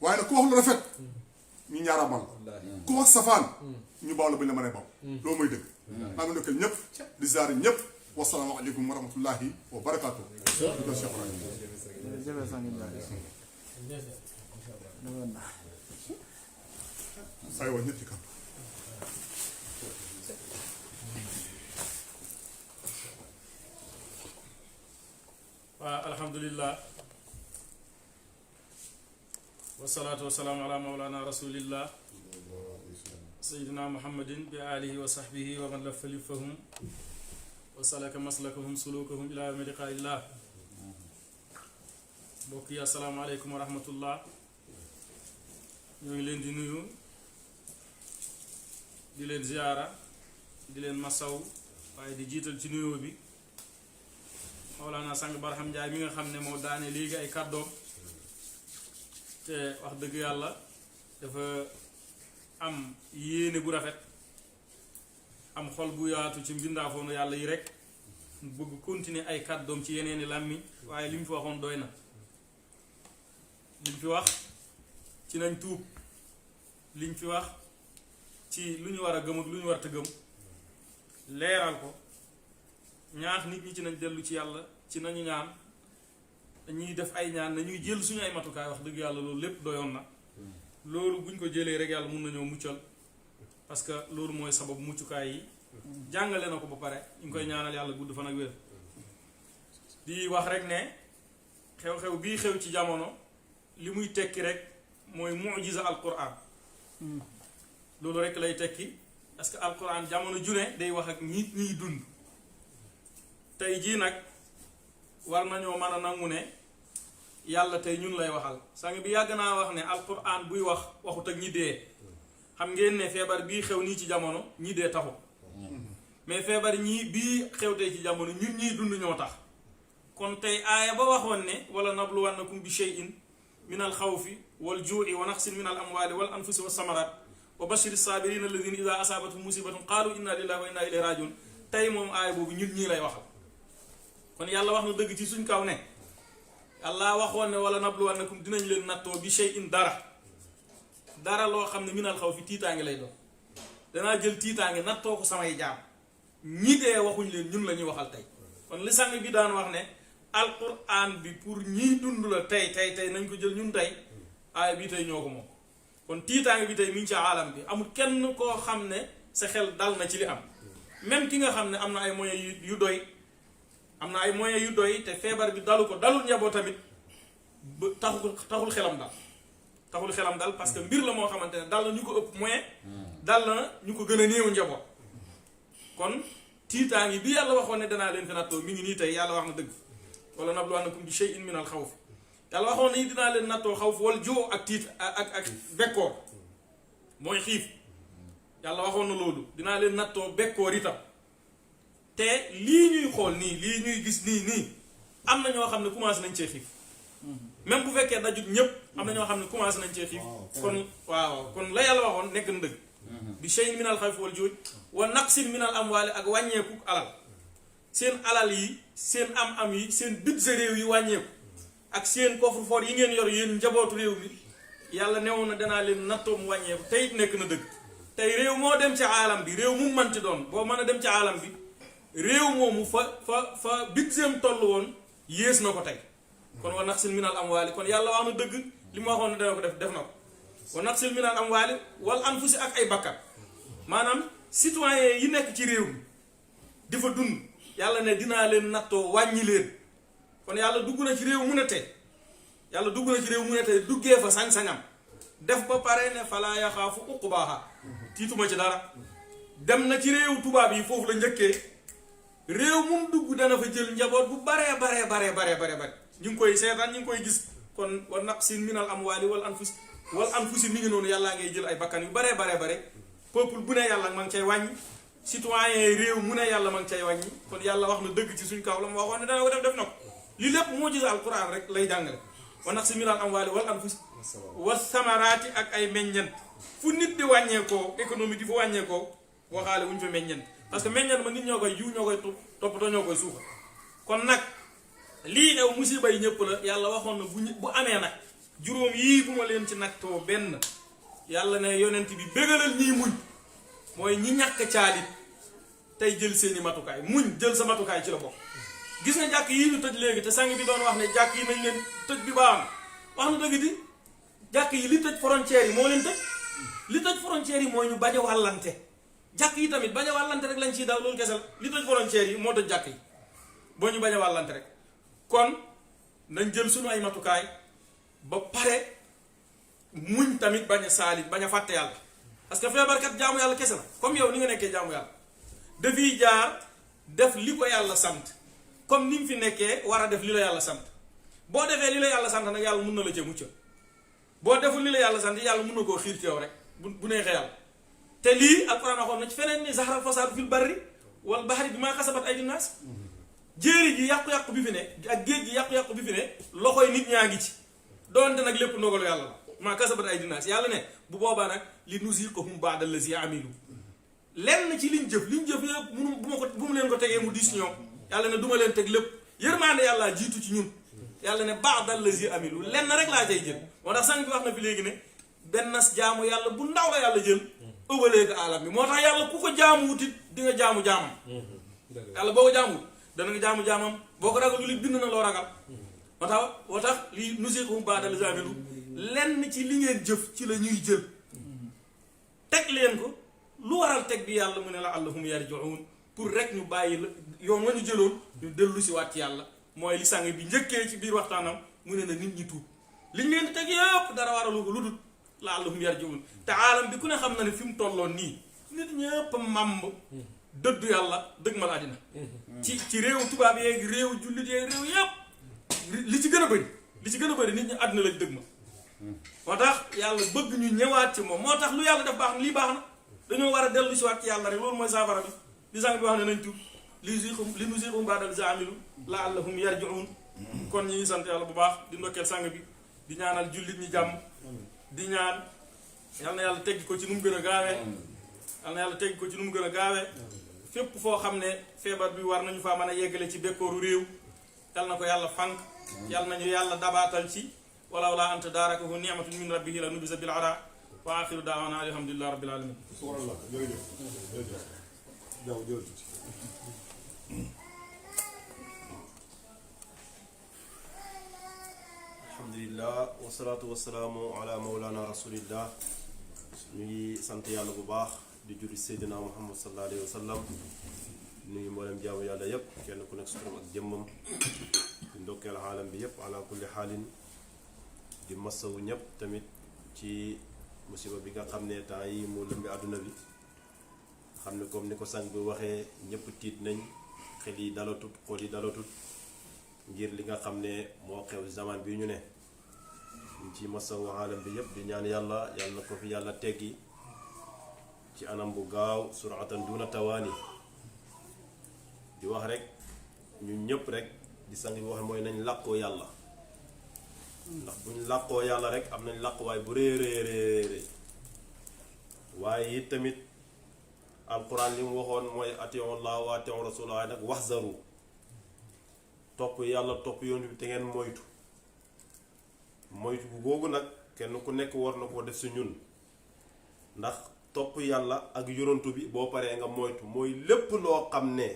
waaye nag ku wax lu rafet ñu ñaaraamal ku wax safaan ñu baaw la bañ la mën a baw loolu mooy dëgg maa ngi ndokkeel ñëpp di ziare ñëpp wasalaamaaleykum wa rahmatullahi wa barakaatu aywa ñetti kan waaw alhamdulillah wasalaatu wasalaamu ala mawlana rasulillah sayidina muhammadin bi alihi wa sahbihi wa man lafa lifahum wa salaka maslakahum sulukahum ila yawmi liqaillah mbokk yi assalaamu aleykum wa rahmatullah ñoo ngi leen di nuyu di leen ziyaara di leen masaw waaye di jiital ci nuyoo bi Mawlana Sang Barham Njaay mi nga xam ne moo daane léegi ay kàddoom te wax dëgg yàlla dafa am yéene bu rafet am xol bu yaatu ci mbindaafoonu yàlla yi rek mu bëgg continuer ay kàddoom ci yeneeni làmmiñ waaye li mu fi waxoon doy na liñ fi wax ci nañ tuub liñ fi wax ci lu ñu war a gëm ak lu ñu war a gëm leeral ko ñaax nit ñi ci nañ dellu ci yàlla ci nañu ñaan dañuy def ay ñaan nañuy jël suñu ay matukaay wax dëgg yàlla loolu lépp doyoon na loolu buñ ko jëlee rek yàlla mun nañoo muccal parce que loolu mooy sababu muccukaay yi jàngale na ko ba pare ñu ngi koy ñaanal yàlla gudd fan ak wér di wax rek ne xew-xew bii xew ci jamono li muy tekki rek mooy mujiza alquran loolu rek lay tekki parce que alquran jamono june day wax ak ñiy dund tey jii nag war nañoo mën a nangu ne yàlla tey ñun lay waxal sang bi yàgg naa wax ne alquran buy wax waxut ak ñi dee xam ngeen ne feebar bii xew nii ci jamono ñi dee taxu mais feebar bii xew tey ci jamono ñun ñiy dund ñoo tax kon tey aaya ba waxoon ne wala nabluwannakum bi shay'in min al xawfi wal juu'i wa naqsin min al amwali wal anfusi wa samarat wa bashiri saabirina alladina ida asaabathum musibatun qaalu inna lillahi wa inna ilayhi rajiun tey moom aaya boobu ñun ñii lay waxal kon yàlla wax na dëgg ci suñ kaw ne yàlla waxoon ne wala nabluwannakum dinañ leen nattoo bi shay'in dara loo xam ne min al xawfi tiitaange lay doon danaa jël tiitaange nattoo ko samay jaam ñi dee waxuñ leen ñun la ñuy waxal tey kon li sang bi daan wax ne alquran bi pour ñiy dund la tey nañ ko jël ñun tey aaya bii tey ñoo ko moom kon tiitaange bi tey mi ngi ci aalam bi amul kenn koo xam ne sa xel dal na ci li am même ki nga xam ne am na ay moyens yu doy am na ay moyens yu doy te feebar bi dalu ko dalul njaboot tamit ba taxul xelam dal parce que mbir la moo xamante ne dal na ñu ko ëpp moyen dal na ñu ko gën a néew njaboot kon tiitaange bi yàlla waxoon ne danaa leen fi nattoo mi ngi nii tey yàlla wax na dëgg wala nabluwannakum bi shay'in min al xawf yàlla waxoon ne dinaa leen nattoo xawf wal joo ak tiit ak bekkoor mooy xiif yàlla waxoon na loolu dinaa leen nattoo bekkoor itam te lii ñuy xool nii lii ñuy gis nii am na ñoo xam ne commencé nañ cee xiif même bu fekkee dajut ñëpp am na ñoo xam ne commencé nañ cee xiif kon waaw kon la yàlla waxoon nekk na dëgg bi shay'in min al xawf wal joo wa naqsin min al amwaali ak wàññeeku alal seen alal yi seen am yi seen budget réew yi wàññeeku ak seen coffre-fort yi ngeen yor yéen njabootu réew mi yàlla newoon na danaa leen nattoo mu wàññeeku tey it nekk na dëgg tey réew moo dem ci aalam bi réew mu manti doon boo mën a dem ci aalam bi réew moomu fa budgetam toll woon yées na ko tey kon wa naqsin min al amwaali kon yàlla wax na dëgg li mu waxoon ne dana ko def na ko wa naqsin min al amwaali wal anfusi ak ay bakkat maanaam citoyen yi nekk ci réew mi di fa dund yàlla ne dinaa leen nattoo wàññi leen kon yàlla dugg na ci réew mu ne tey duggee fa sañ-sañam def ba pare ne falaa yaxaafu uqbaaha tiituma ci dara dem na ci réew tubaab yi foofu la njëkkee réew mum dugg dana fa jël njaboot bu bare ñu ngi koy seetaan ñu ngi koy gis kon wa naqsin min al amwaali wal anfusi mi ngi noonu yàllaa ngay jël ay bakkan yu bare peuple bu ne yàlla ma ngi cay wàññi citoyen réew mu ne yàlla ma ngi cay wàññi kon yàlla wax na dëgg ci suñ kaw la mu waxoon ne dana ko def na ko li lépp moo gis alquran rek lay jàngale wa naqsin min al amwaali wal anfusi wa samaraati ak ay meññent fu nit di wàññeekoo économie di fa wàññeekoo waxaale wuñ fa meññent parce que meññent ma nit ñoo koy jiw ñoo koy toppatoo ñoo koy suufa kon nag lii xew musiba yi ñëpp la yàlla waxoon na bu amee nag juróom yii bu ma leen ci nattoo benn yàlla ne yonent bi bégalal ñii muñ mooy ñi ñàkk caalit tey jël seeni matukaay muñ jël sa matukaay ci la bokk gis nga jàkk yi ñu tëj léegi te sang bi doon wax ne jàkk yi nañ leen tëj bi baax na wax na dëgg di jàkk yi li tëj frontières yi moo leen tëj li tëj frontières yi mooy ñu bañ a wàllante jàkk yi tamit bañ a wàllante rek lañ ciy daw loolu kese la li tëj frontières yi moo tëj jàkk yi boo ñu bañ a wàllante rek kon nañ jël suñu ay matukaay ba pare muñ tamit bañ a saalit bañ a fàtte yàlla parce que feebarkat jaamu yàlla kese la comme yow ni nga nekkee jaamu yàlla dafiy jaar def li ko yàlla sant comme ni mu fi nekkee war a def li la yàlla sant boo defee li la yàlla sant nag yàlla mun na la cee mucc boo deful li la yàlla sant yàlla mun na koo xiir ci yow rek bu neexee yàlla te lii alquran waxoon na ci feneen ni zahara fasaadu fil barri wal bahri bimaa kasabat aydin naas jéeri ji yàqu-yàqu bi fi ne ak géej gi yàqu-yàqu bi fi ne loxoy nit ñaa ngi ci doonte nag lépp ndogalu yàlla la maa kasabat aydin naas yàlla ne bu boobaa nag li nuziqahum ba'da allazi amilu lenn ci liñ jëf yëpp bu mu leen ko tegee mu diis ñoom yàlla ne duma leen teg lépp yërmaande yàlla jiitu ci ñun yàlla ne ba'dal lazi amilu lenn rek laa cay jël moo tax sang bi wax na fi léegi ne benn jaamu yàlla bu ndaw la yàlla jël ëbalee ko alam bi moo tax yàlla ku ko jaamu wutit di nga jaamu jaamam yàlla boo ko jaamu dana nga jaamu jaamam boo ko ragal lu li bind na loo ragal moo tax lii nusiqhum ba'dal lazi amilu lenn ci li ngeen jëf ci la ñuy jël teg leen ko lu waral teg bi yàlla mu ne la allahum yarji'un pour rek ñu bàyyi la yoon wa ñu jëloon ñu dellu si waat ci yàlla mooy li sang bi njëkkee ci biir waxtaanam mu ne na nit ñi tuub liñ leen di teg yëpp dara waralu ko lu dul la allahum yarji'un te aalam bi ku ne xam na ne fi mu tolloon nii nit ñëpp màmb dëddu yàlla dëgg mal àddina ci réew tubaab yeeg réew jullit yeeg réew yëpp li ci gën a bëri nit ñi àddina lañ dëgg ma moo tax yàlla bëgg ñu ñëwaat ci moom moo tax lu yàlla def baax na lii baax na dañoo war a dellu si waat ci yàlla rek loolu mooy saafara bi li sang bi wax ne nañ tuub li nusiqhum ba'dal lazi amilu la'allahum yarji'un kon ñi ngi sant yàlla bu baax di ndokkeel sang bi di ñaanal jullit ñi jàmm di ñaan yal na yàlla teggi ko ci nu mu gën a gaawee yal na yàlla teggi ko ci nu mu gën a gaawee fépp foo xam ne feebar bi war nañu faa mën a yeggale ci bekkooru réew yal na ko yàlla fànk yal nañu yàlla dabaatal ci walaw laa anta daarakahu ni'matun min rabbihi la nubisa bil ara wa axiru daawana alhamdulillahi rabbil alamin alhamdulillah wasalaatu wasalaamu ala mawlana rasulillah ñu ngi sant yàlla bu baax di julli seydina muhammad sallallahu alayhi wa sallam nuyu mboolem jaamu yàlla yépp kenn ku nekk suturam ak jëmmam di ndokkeel xaalam bi yépp ala kulli xaalin di masawu ñépp tamit ci musiba bi nga xam ne temps yi mu lëmbi àdduna bi xam ne comme ni ko sang bi waxee ñépp tiit nañ xel yi dalatut xol yi dalatut ngir li nga xam ne moo xew zaman bi ñu ne ñu ci masawu xaalam bi yépp di ñaan yàlla yàlla na ko fi yàlla teggi ci anam bu gaaw suratan duna tawaani di wax rek ñun ñëpp rek di sang bi wax mooy nañ làqoo yàlla ndax buñ làqoo yàlla rek am nañ làquwaay bu réeréeréeréy waaye it tamit alquran li mu waxoon mooy atiiwu llaaha wa atiiwu rasuula waaye nag waxzaru topp yàlla topp yoon bi te ngeen moytu bu googu nag kenn ku nekk war na koo def si ñun ndax topp yàlla ak yonantu bi boo paree nga moytu mooy lépp loo xam ne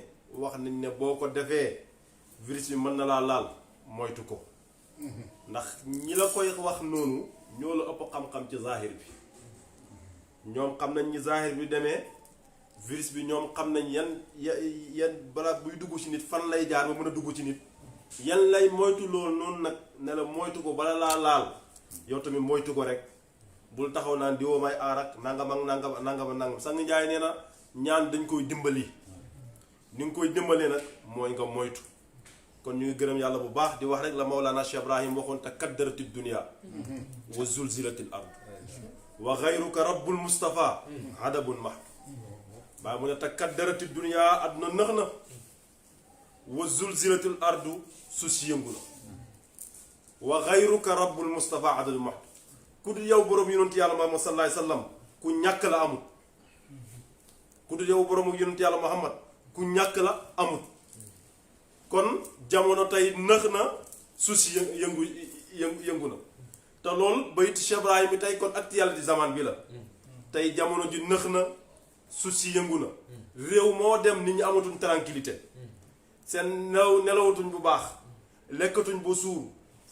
wax nañ ne boo ko defee virus bi mën na laa laal moytu ko ndax ñi la koy wax noonu ñoo la ëpp xam-xam ci zahir bi ñoom xam nañ ñi zahir bi demee virus bi ñoom xam nañ yan balaa buy dugg ci nit fan lay jaar ba mën a dugg ci nit yan lay moytu loolu noonu nag ne la moytu ko bala laa laal yow tamit moytu ko rek bul taxaw naan diwoo may aar ak nangam ak nangam sang njaay nee na ñaan dañ koy dimbali ni nga koy dimbalee nag mooy nga moytu kon ñu ngi gërëm yàlla bu baax di wax rek la Mawlana Cheikh Ibrahim waxoon te kaddarati dunia wa zulzilatil ard wa xayruka rabbul Mustafa hadabun mahd baa mu ne te kaddarati dunia àdduna nëx na wa zulzilatil ardu su si yëngu na wa xayruka rabbul Mustafa hadabun mahd ku dul yow borom yonent yàlla Muhammad sallallahu alayhi wa sallam ku ñàkk la amul ku dul yow borom yonent yàlla Muhammad ku ñàkk la amul kon jamono tey nëx na suuf si yëngu na te loolu bayit Cheikh Ibrahim bi tey kon actualité zaman bi la tey jamono ji nëx na suuf si yëngu na réew moo dem nit ñi amatuñ tranquillité seen nelawatuñ bu baax lekkatuñ ba suur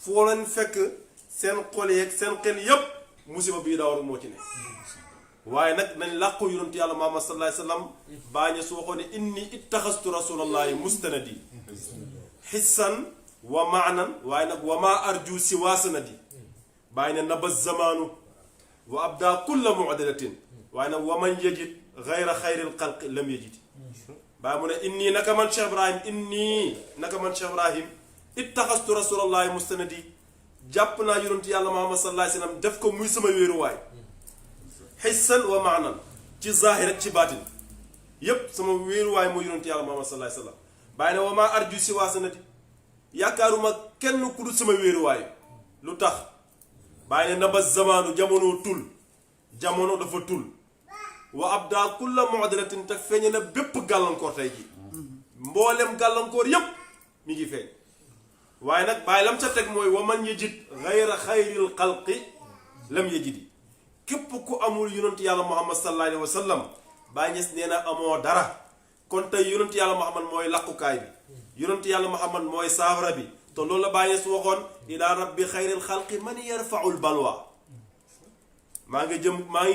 foo leen fekk seen xol yeeg seen xel yépp musiba bii daaw rek moo ci ne waaye nag nañ làqu yonent yàlla Muhammad sallallahu alayhi wa sallam baañe su waxoon ne inni ittaxastu rasulallahi mustanadi xissan wa maanan waaye nag wa maa arju si waasanadi bàyyi ne naba zamaanu wa abda kulla mu'dalatin waaye nag wa man yajid gayra xayril xalqi lam yajid bàyyi mu ne inni naka man Cheikh Ibrahim ittaxastu rasulallahi mustanadi jàpp naa yonent yàlla Muhammad sallallahu alayhi wa sallam def ko muy sama wéeruwaay xissan wa maanan ci zaahir ak ci baatin yépp sama wéeruwaay mooy yonent yàlla Muhammad sallallahu alayhi wa sallam bàyyi ne wa maa arju si waasanati yaakaaruma kenn ku dul sama wéeruwaay lu tax bàyyi ne naba zamaanu jamono dafa tul wa abda kulla mu'dalatin te feeñe na bépp gàllankoor tey ji mboolem gàllankoor yépp mi ngi feeñ waaye nag bàyyi lam ca teg mooy wa man yajid gayra xayril xalqi lam yajidi képp ku amul yonent yàlla muhammad sallallahu alayhi wa sallam Baay Ñas nee na amoo dara. kon tey yonent yàlla muhammad mooy làqukaay bi yonent yàlla muhammad mooy saafara bi te loolu la Baay Ñas waxoon ila rabbi xayril xalqi man yarfaul balwa maa ngi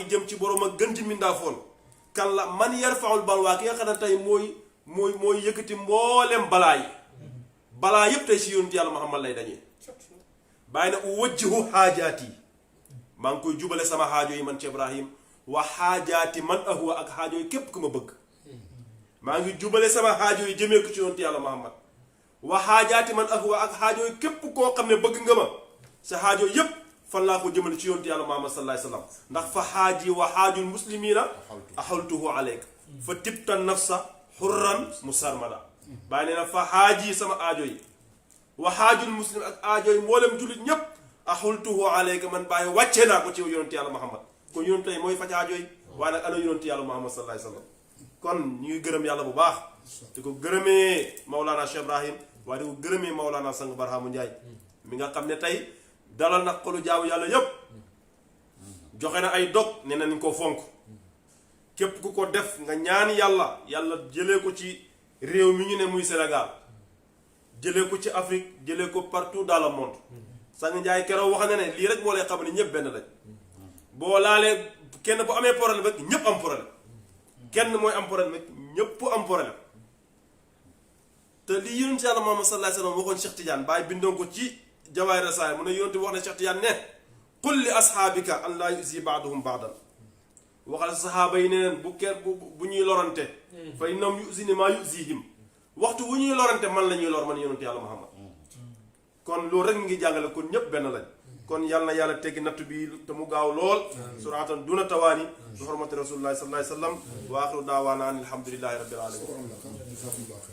jëm ci borom ak gën ci mindaafoon kan la man yarfaul balwa ki nga xam ne tey mooy yëkkati mboolem balaa yi balaa yépp tey si yonent yàlla muhammad lay dañee bàyyi na uwajjihu xaajaat yi maa ngi koy jubale sama xaajo yi man ci Ibrahim wa xaajaati man ahwa ak xaajo yi képp ku ma bëgg maa ngi jubale sama xaajo yi jëmee ko ci yonent yàlla muhammad wa xaajaati man ahwa ak xaajo yi képp koo xam ne bëgg nga ma sa xaajo yépp fan laa ko jëmale ci yonent yàlla muhammad sallallahu alayhi wasallam ndax fa xaaji wa xaajul muslimina axaltuhu aleyka fa tibta nafsa xurran musarmada bàyyi nee na fa xaaji sama aajo yi wa xaajul muslim ak aajo yi mboolem jullit ñépp axultuhu aleyka man bàyyi wàccee naa ko ci yonent yàlla muhammad kon yonent yi mooy faj aajo yi waaye nag ana yonent yàlla muhammad sallallahu alayhi wasallam kon ñu ngi gërëm yàlla bu baax di ko gërëmee Maulana Cheikh Ibrahim waaye di ko gërëmee Maulana Sang Barhamu Njaay mi nga xam ne tey dalal nag xolu jaamu yàlla yépp joxe na ay dog nee na ni ko fonk képp ku ko def nga ñaan yàlla jëlee ko ci réew mi ñu ne muy Sénégal jëlee ko ci Afrique jëlee ko partout dans le monde Sang Njaay keroog wax na ne lii rek moo lay xam ne ñëpp benn lañ boo laalee kenn bu amee problème rek ñëpp am problème kenn mooy am problème rek ñëpp am problème te li yonent yàlla Muhammad sallallahu alayhi wasallam waxoon Cheikh Tidiane bàyyi bindoon ko ci Jawaahir Rasaa'il mu ne yonent wax na Cheikh Tidiane ne qul li asxaabika an laa yuzi ba'duhum ba'dan waxal saxaaba yi ne leen bu ñuy lorante fa innahum yuzini maa yuzihim waxtu bu ñuy lorante man la ñuy lor man yonent yàlla Muhammad kon loolu rek mi ngi jàngale kon ñëpp benn lañ kon yàlla na yàlla teggi natt bi te mu gaaw lool suratan duna tawaani bi hurmati rasulillahi sallallahu alayhi wasallam wa axiru daawaana an alhamdulillahi rabbil alamin